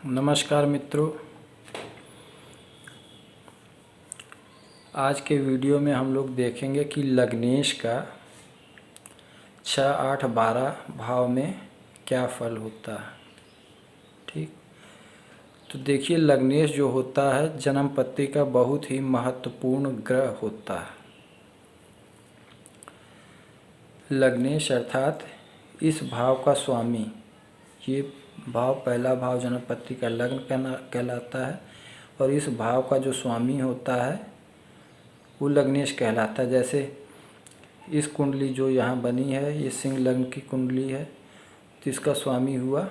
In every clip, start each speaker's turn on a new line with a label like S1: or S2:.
S1: नमस्कार मित्रों, आज के वीडियो में हम लोग देखेंगे कि लग्नेश का 6, 8, 12 भाव में क्या फल होता है। ठीक, तो देखिए लग्नेश जो होता है जन्म पत्री का बहुत ही महत्वपूर्ण ग्रह होता है। लग्नेश अर्थात इस भाव का स्वामी, ये भाव पहला भाव जन्म पत्री का लग्न कहलाता है और इस भाव का जो स्वामी होता है वो लग्नेश कहलाता है। जैसे इस कुंडली जो यहाँ बनी है ये सिंह लग्न की कुंडली है, तो इसका स्वामी हुआ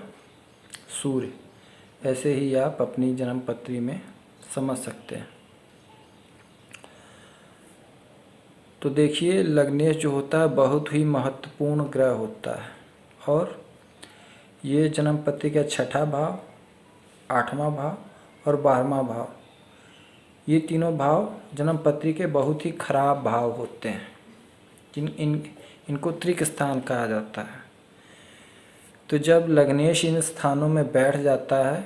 S1: सूर्य। ऐसे ही आप अपनी जन्म पत्री में समझ सकते हैं। तो देखिए लग्नेश जो होता है बहुत ही महत्वपूर्ण ग्रह होता है और ये जन्म पत्री का 6ठा भाव, 8वां भाव और 12वां भाव, ये तीनों भाव जन्म पत्री के बहुत ही खराब भाव होते हैं। इनको त्रिक स्थान कहा जाता है। तो जब लग्नेश इन स्थानों में बैठ जाता है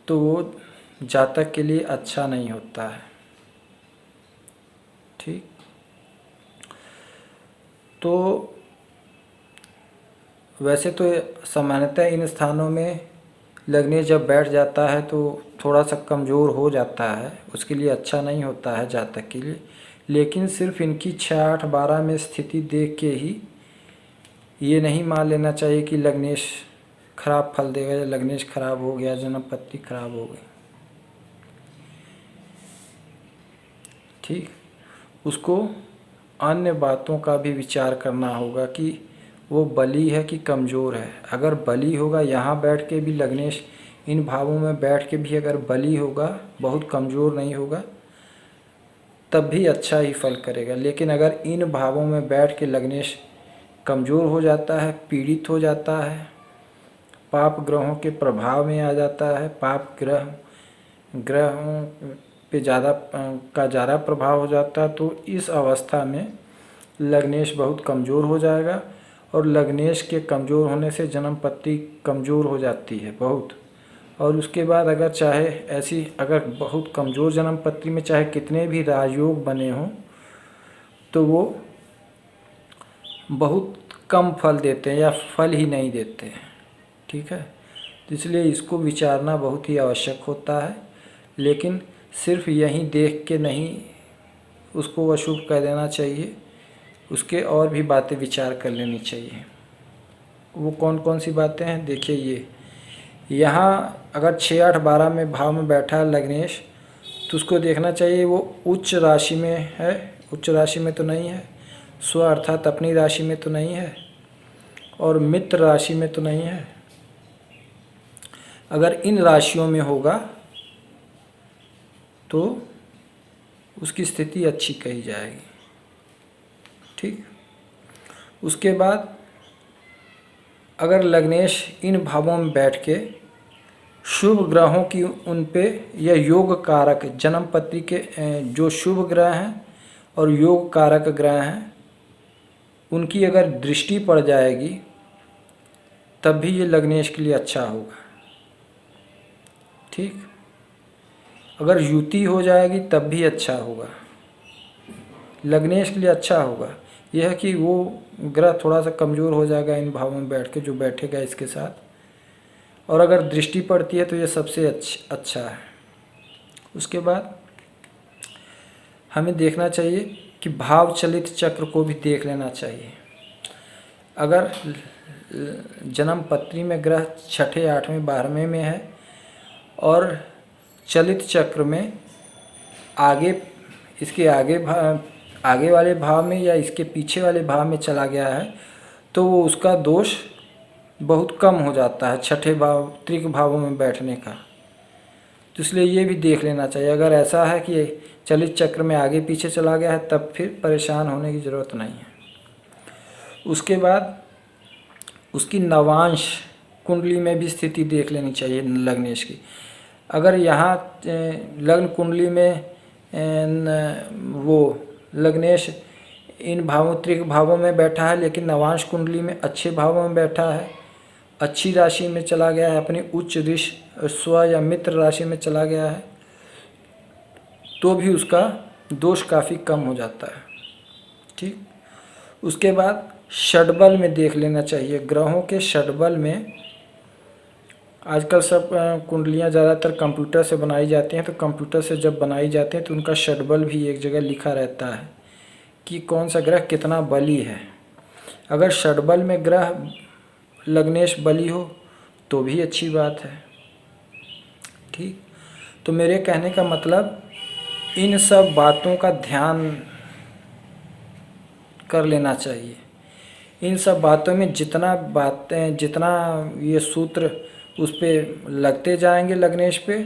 S1: तो वो जातक के लिए अच्छा नहीं होता है। ठीक, तो वैसे तो सामान्यतः इन स्थानों में लग्नेश जब बैठ जाता है तो थोड़ा सा कमज़ोर हो जाता है, उसके लिए अच्छा नहीं होता है जातक के लिए। लेकिन सिर्फ इनकी 6, 8, 12 में स्थिति देख के ही ये नहीं मान लेना चाहिए कि लग्नेश खराब फल देगा या लग्नेश खराब हो गया, जन्म पत्री खराब हो गई। ठीक, उसको अन्य बातों का भी विचार करना होगा कि वो बली है कि कमज़ोर है। अगर बली होगा, यहाँ बैठ के भी लग्नेश इन भावों में बैठ के भी अगर बली होगा, बहुत कमज़ोर नहीं होगा, तब भी अच्छा ही फल करेगा। लेकिन अगर इन भावों में बैठ के लग्नेश कमज़ोर हो जाता है, पीड़ित हो जाता है, पाप ग्रहों के प्रभाव में आ जाता है, पाप ग्रहों पे ज़्यादा प्रभाव हो जाता है, तो इस अवस्था में लग्नेश बहुत कमज़ोर हो जाएगा और लग्नेश के कमज़ोर होने से जन्म पत्री कमज़ोर हो जाती है बहुत। और उसके बाद अगर चाहे ऐसी अगर बहुत कमज़ोर जन्म पत्री में चाहे कितने भी राजयोग बने हों तो वो बहुत कम फल देते हैं या फल ही नहीं देते हैं। ठीक है, इसलिए इसको विचारना बहुत ही आवश्यक होता है। लेकिन सिर्फ यहीं देख के नहीं उसको अशुभ कह देना चाहिए, उसके और भी बातें विचार कर लेनी चाहिए। वो कौन कौन सी बातें हैं देखिए। ये यहाँ अगर 6, 8, 12 में भाव में बैठा है लग्नेश, तो उसको देखना चाहिए वो उच्च राशि में है, उच्च राशि में तो नहीं है, स्व अर्थात अपनी राशि में तो नहीं है और मित्र राशि में तो नहीं है। अगर इन राशियों में होगा तो उसकी स्थिति अच्छी कही जाएगी। ठीक, उसके बाद अगर लग्नेश इन भावों में बैठ के शुभ ग्रहों की उन पे या योग कारक जन्म पत्री के जो शुभ ग्रह हैं और योग कारक ग्रह हैं उनकी अगर दृष्टि पड़ जाएगी तब भी ये लग्नेश के लिए अच्छा होगा। ठीक, अगर युति हो जाएगी तब भी अच्छा होगा, लग्नेश के लिए अच्छा होगा। यह है कि वो ग्रह थोड़ा सा कमज़ोर हो जाएगा इन भावों में बैठ के जो बैठेगा इसके साथ, और अगर दृष्टि पड़ती है तो ये सबसे अच्छा है। उसके बाद हमें देखना चाहिए कि भाव चलित चक्र को भी देख लेना चाहिए। अगर जन्म पत्री में ग्रह 6ठे, 8वें, 12वें में है और चलित चक्र में इसके आगे वाले भाव में या इसके पीछे वाले भाव में चला गया है तो वो उसका दोष बहुत कम हो जाता है 6ठे भाव त्रिक भावों में बैठने का। तो इसलिए ये भी देख लेना चाहिए। अगर ऐसा है कि चलित चक्र में आगे पीछे चला गया है तब फिर परेशान होने की ज़रूरत नहीं है। उसके बाद उसकी नवांश कुंडली में भी स्थिति देख लेनी चाहिए लग्नेश की। अगर यहाँ लग्न कुंडली में वो लग्नेश इन भावों त्रिक भावों में बैठा है लेकिन नवांश कुंडली में अच्छे भावों में बैठा है अच्छी राशि में चला गया है, अपनी उच्च स्व या मित्र राशि में चला गया है, तो भी उसका दोष काफ़ी कम हो जाता है। ठीक, उसके बाद षडबल में देख लेना चाहिए। ग्रहों के षडबल में आजकल सब कुंडलियाँ ज़्यादातर कंप्यूटर से बनाई जाती हैं, तो कंप्यूटर से जब बनाई जाती हैं तो उनका षडबल भी एक जगह लिखा रहता है कि कौन सा ग्रह कितना बली है। अगर षडबल में ग्रह लग्नेश बली हो तो भी अच्छी बात है। ठीक, तो मेरे कहने का मतलब इन सब बातों का ध्यान कर लेना चाहिए। इन सब बातों में जितना ये सूत्र उस पर लगते जाएंगे लग्नेश पे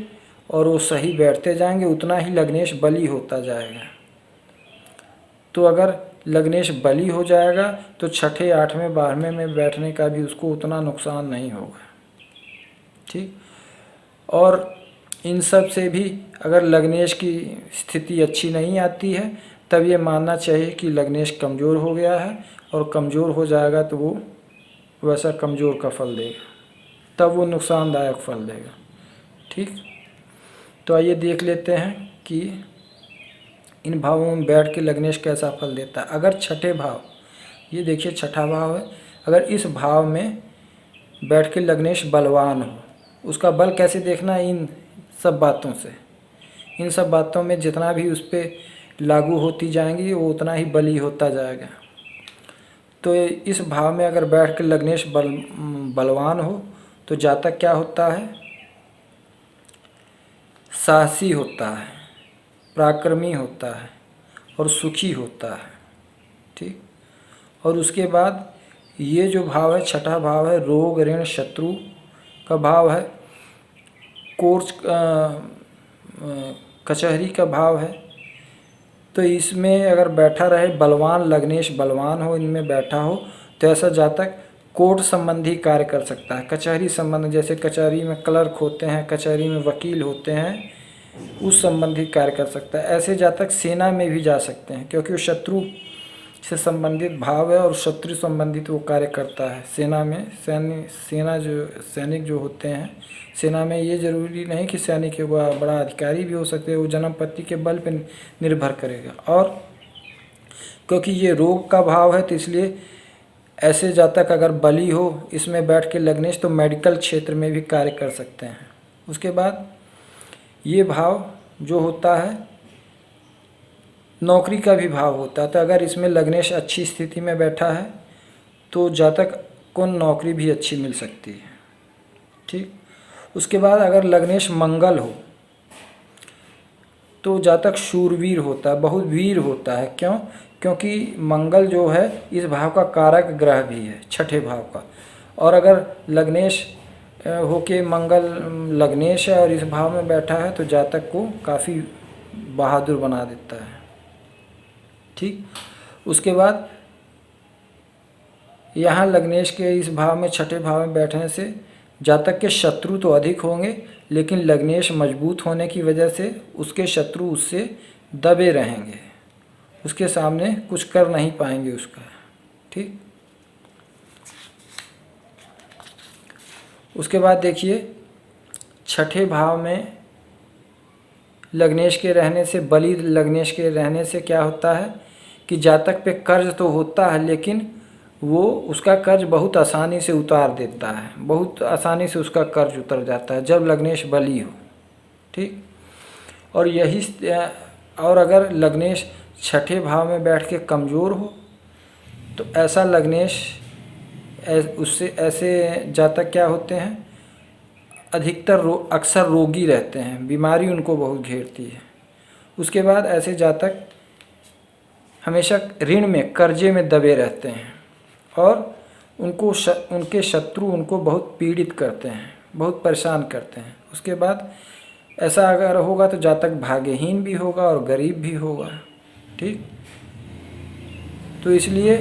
S1: और वो सही बैठते जाएंगे, उतना ही लग्नेश बली होता जाएगा। तो अगर लग्नेश बली हो जाएगा तो छठे, आठवें, 12वें में बैठने का भी उसको उतना नुकसान नहीं होगा। ठीक, और इन सब से भी अगर लग्नेश की स्थिति अच्छी नहीं आती है तब ये मानना चाहिए कि लग्नेश कमज़ोर हो गया है, और कमज़ोर हो जाएगा तो वो वैसा कमज़ोर का फल देगा, तब वो नुकसानदायक फल देगा। ठीक, तो आइए देख लेते हैं कि इन भावों में बैठ के लग्नेश कैसा फल देता है। अगर छठे भाव, ये देखिए छठा भाव है, अगर इस भाव में बैठ के लग्नेश बलवान हो, उसका बल कैसे देखना है? इन सब बातों से, इन सब बातों में जितना भी उस पर लागू होती जाएंगी वो उतना ही बली होता जाएगा। तो इस भाव में अगर बैठ के लग्नेश बलवान हो तो जातक क्या होता है? साहसी होता है, पराक्रमी होता है और सुखी होता है। ठीक, और उसके बाद ये जो भाव है, छठा भाव है, रोग ऋण शत्रु का भाव है, कोर्स कचहरी का भाव है। तो इसमें अगर बैठा रहे बलवान, लग्नेश बलवान हो, इनमें बैठा हो तो ऐसा जातक कोर्ट संबंधी कार्य कर सकता है। कचहरी संबंध, जैसे कचहरी में क्लर्क होते हैं, कचहरी में वकील होते हैं, उस संबंधी कार्य कर सकता है। ऐसे जातक सेना में भी जा सकते हैं क्योंकि वो शत्रु से संबंधित भाव है और शत्रु संबंधित वो कार्य करता है। सेना में सैनिक जो होते हैं सेना में, ये जरूरी नहीं कि सैनिक है, वह बड़ा अधिकारी भी हो सकते हैं, वो जन्म पत्ती के बल पर निर्भर करेगा। और क्योंकि ये रोग का भाव है तो इसलिए ऐसे जातक अगर बली हो इसमें बैठ के लग्नेश तो मेडिकल क्षेत्र में भी कार्य कर सकते हैं। उसके बाद ये भाव जो होता है नौकरी का भी भाव होता है, तो अगर इसमें लग्नेश अच्छी स्थिति में बैठा है तो जातक को नौकरी भी अच्छी मिल सकती है। ठीक, उसके बाद अगर लग्नेश मंगल हो तो जातक शूरवीर होता है, बहुत वीर होता है। क्यों? क्योंकि मंगल जो है इस भाव का कारक ग्रह भी है, छठे भाव का। और अगर लग्नेश होके मंगल लग्नेश है और इस भाव में बैठा है तो जातक को काफ़ी बहादुर बना देता है। ठीक, उसके बाद यहाँ लग्नेश के इस भाव में, छठे भाव में बैठने से जातक के शत्रु तो अधिक होंगे, लेकिन लग्नेश मजबूत होने की वजह से उसके शत्रु उससे दबे रहेंगे, उसके सामने कुछ कर नहीं पाएंगे उसका। ठीक, उसके बाद देखिए छठे भाव में लग्नेश के रहने से, बली लग्नेश के रहने से क्या होता है कि जातक पे कर्ज तो होता है लेकिन वो उसका कर्ज बहुत आसानी से उतार देता है, बहुत आसानी से उसका कर्ज उतर जाता है जब लग्नेश बली हो। ठीक, और अगर लग्नेश छठे भाव में बैठ के कमज़ोर हो तो ऐसा लग्नेश उससे ऐसे जातक क्या होते हैं, अधिकतर अक्सर रोगी रहते हैं, बीमारी उनको बहुत घेरती है। उसके बाद ऐसे जातक हमेशा ऋण में, कर्जे में दबे रहते हैं और उनके शत्रु उनको बहुत पीड़ित करते हैं, बहुत परेशान करते हैं। उसके बाद ऐसा अगर होगा तो जातक भाग्यहीन भी होगा और गरीब भी होगा। ठीक, तो इसलिए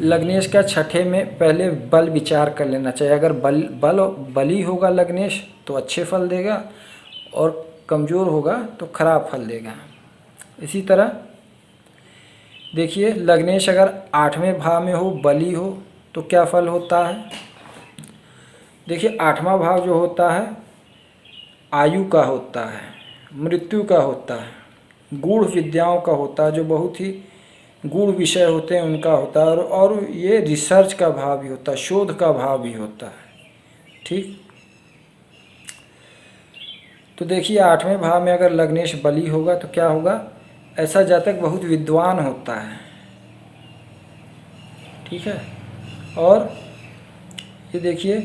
S1: लग्नेश का छठे में पहले बल विचार कर लेना चाहिए। अगर बली होगा लग्नेश तो अच्छे फल देगा और कमज़ोर होगा तो खराब फल देगा। इसी तरह देखिए लग्नेश अगर आठवें भाव में हो, बली हो तो क्या फल होता है? देखिए 8वां भाव जो होता है आयु का होता है, मृत्यु का होता है, गूढ़ विद्याओं का होता है, जो बहुत ही गूढ़ विषय होते हैं उनका होता है, और ये रिसर्च का भाव भी होता है, शोध का भाव भी होता है। ठीक, तो देखिए 8वें भाव में अगर लग्नेश बली होगा तो क्या होगा? ऐसा जातक बहुत विद्वान होता है। ठीक है, और ये देखिए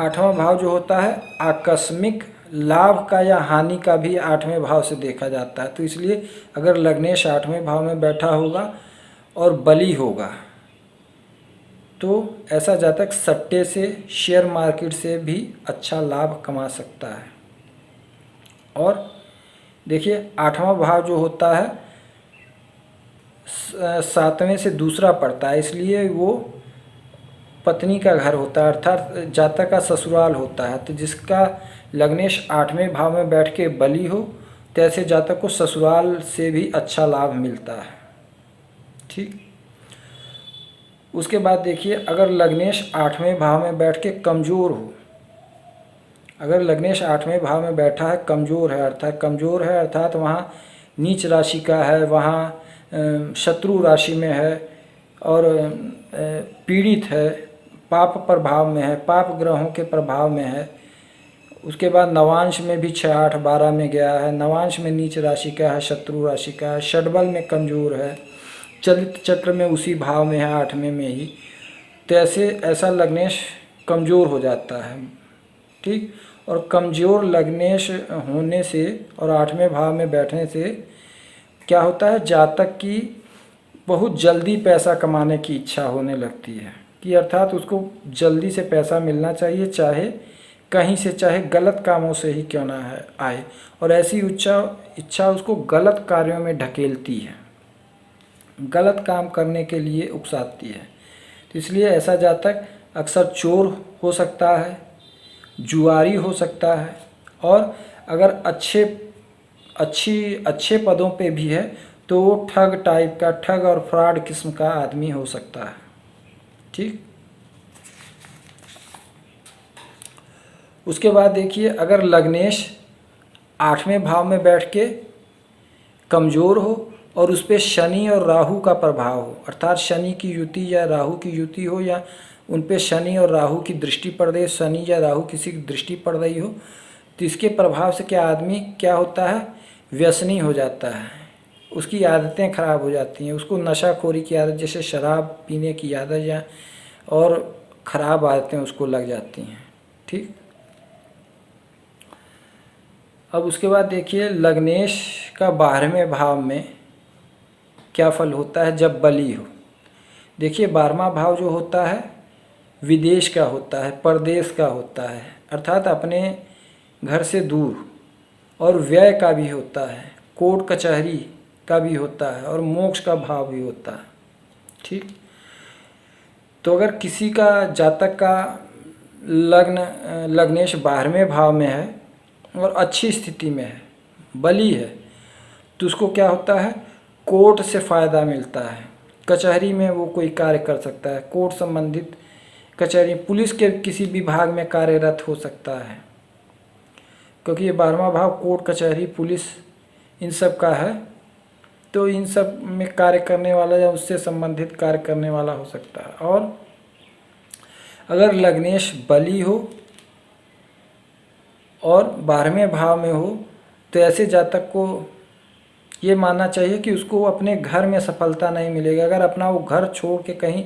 S1: 8वां भाव जो होता है आकस्मिक लाभ का या हानि का भी 8वें भाव से देखा जाता है। तो इसलिए अगर लग्नेश 8वें भाव में बैठा होगा और बली होगा तो ऐसा जातक सट्टे से, शेयर मार्केट से भी अच्छा लाभ कमा सकता है। और देखिए 8वां भाव जो होता है 7वें से दूसरा पड़ता है, इसलिए वो पत्नी का घर होता है, अर्थात जातक का ससुराल होता है। तो जिसका लग्नेश 8वें भाव में बैठ के बली हो तो ऐसे जातक को ससुराल से भी अच्छा लाभ मिलता है। ठीक, उसके बाद देखिए अगर लग्नेश 8वें भाव में बैठ के कमज़ोर हो, अगर लग्नेश 8वें भाव में बैठा है कमज़ोर है, अर्थात वहाँ नीच राशि का है, वहाँ शत्रु राशि में है और पीड़ित है, पाप प्रभाव में है, पाप ग्रहों के प्रभाव में है। उसके बाद नवांश में भी 6, 8, 12 में गया है, नवांश में नीच राशि का है, शत्रु राशि का है, षडबल में कमज़ोर है, चलित चक्र में उसी भाव में है 8वें में ही। तो ऐसा लग्नेश कमज़ोर हो जाता है। ठीक, और कमज़ोर लग्नेश होने से और 8वें भाव में बैठने से क्या होता है? जातक की बहुत जल्दी पैसा कमाने की इच्छा होने लगती है, कि अर्थात उसको जल्दी से पैसा मिलना चाहिए, चाहे कहीं से, चाहे गलत कामों से ही क्यों ना आए, और ऐसी इच्छा उसको गलत कार्यों में ढकेलती है, गलत काम करने के लिए उकसाती है। तो इसलिए ऐसा जातक अक्सर चोर हो सकता है, जुआरी हो सकता है, और अगर अच्छे पदों पे भी है तो वो ठग टाइप का, ठग और फ्रॉड किस्म का आदमी हो सकता है। ठीक, उसके बाद देखिए अगर लग्नेश 8वें भाव में बैठ के कमज़ोर हो और उस पर शनि और राहु का प्रभाव हो, अर्थात शनि की युति या राहु की युति हो, या उन पे शनि और राहु की दृष्टि पड़ रही, शनि या राहु किसी की दृष्टि पड़ रही हो, तो इसके प्रभाव से क्या आदमी क्या होता है? व्यसनी हो जाता है, उसकी आदतें खराब हो जाती हैं, उसको नशाखोरी की आदत, जैसे शराब पीने की आदत या और ख़राब आदतें उसको लग जाती हैं। ठीक, अब उसके बाद देखिए लग्नेश का 12वें भाव में क्या फल होता है जब बली हो। देखिए 12वां भाव जो होता है विदेश का होता है, परदेश का होता है, अर्थात अपने घर से दूर, और व्यय का भी होता है, कोर्ट कचहरी का भी होता है, और मोक्ष का भाव भी होता है। ठीक, तो अगर किसी का जातक का लग्नेश 12वें भाव में है और अच्छी स्थिति में है, बली है, तो उसको क्या होता है? कोर्ट से फ़ायदा मिलता है, कचहरी में वो कोई कार्य कर सकता है, कोर्ट संबंधित कचहरी, पुलिस के किसी विभाग में कार्यरत हो सकता है, क्योंकि ये 12वां भाव कोर्ट कचहरी पुलिस इन सब का है। तो इन सब में कार्य करने वाला या उससे संबंधित कार्य करने वाला हो सकता है। और अगर लग्नेश बली हो और 12वें भाव में हो तो ऐसे जातक को ये मानना चाहिए कि उसको अपने घर में सफलता नहीं मिलेगी। अगर अपना वो घर छोड़ के कहीं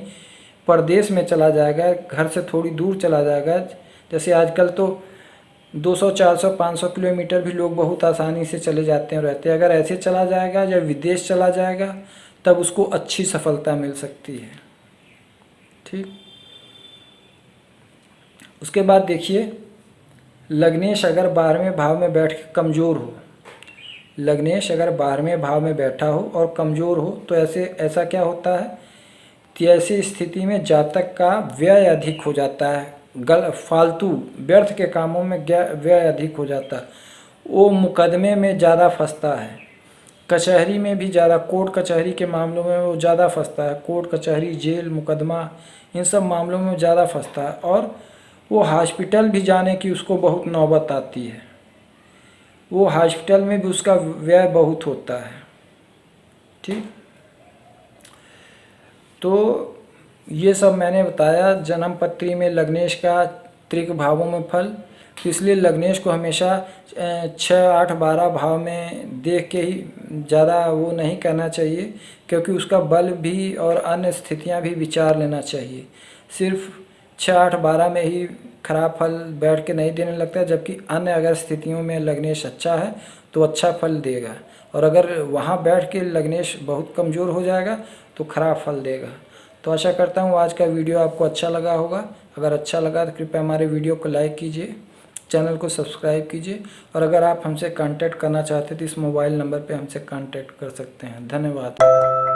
S1: परदेश में चला जाएगा, घर से थोड़ी दूर चला जाएगा, जैसे आजकल तो 200, 400, 500 किलोमीटर भी लोग बहुत आसानी से चले जाते हैं रहते हैं, अगर ऐसे चला जाएगा या विदेश चला जाएगा तब उसको अच्छी सफलता मिल सकती है। ठीक, उसके बाद देखिए लग्नेश अगर 12वें भाव में बैठ के कमज़ोर हो, लग्नेश अगर 12वें भाव में बैठा हो और कमज़ोर हो तो ऐसा क्या होता है? तो ऐसी स्थिति में जातक का व्यय अधिक हो जाता है, फालतू व्यर्थ के कामों में व्यय अधिक हो जाता है, वो मुकदमे में ज़्यादा फंसता है, कचहरी में भी ज़्यादा, कोर्ट कचहरी के मामलों में वो ज़्यादा फंसता है। कोर्ट कचहरी, जेल, मुकदमा, इन सब मामलों में ज़्यादा फंसता है। और वो हॉस्पिटल भी जाने की उसको बहुत नौबत आती है। वो हॉस्पिटल में भी उसका व्यय बहुत होता है। ठीक, तो ये सब मैंने बताया जन्म पत्री में लग्नेश का त्रिक भावों में फल। तो इसलिए लग्नेश को हमेशा 6, 8, 12 भाव में देख के ही ज़्यादा वो नहीं करना चाहिए, क्योंकि उसका बल भी और अन्य स्थितियां भी विचार लेना चाहिए। सिर्फ 6, 8, 12 में ही खराब फल बैठ के नहीं देने लगता, जबकि अन्य अगर स्थितियों में लग्नेश अच्छा है तो अच्छा फल देगा, और अगर वहाँ बैठ के लग्नेश बहुत कमज़ोर हो जाएगा तो खराब फल देगा। तो आशा करता हूँ आज का वीडियो आपको अच्छा लगा होगा। अगर अच्छा लगा तो कृपया हमारे वीडियो को लाइक कीजिए, चैनल को सब्सक्राइब कीजिए, और अगर आप हमसे कांटेक्ट करना चाहते तो इस मोबाइल नंबर पे हमसे कांटेक्ट कर सकते हैं। धन्यवाद।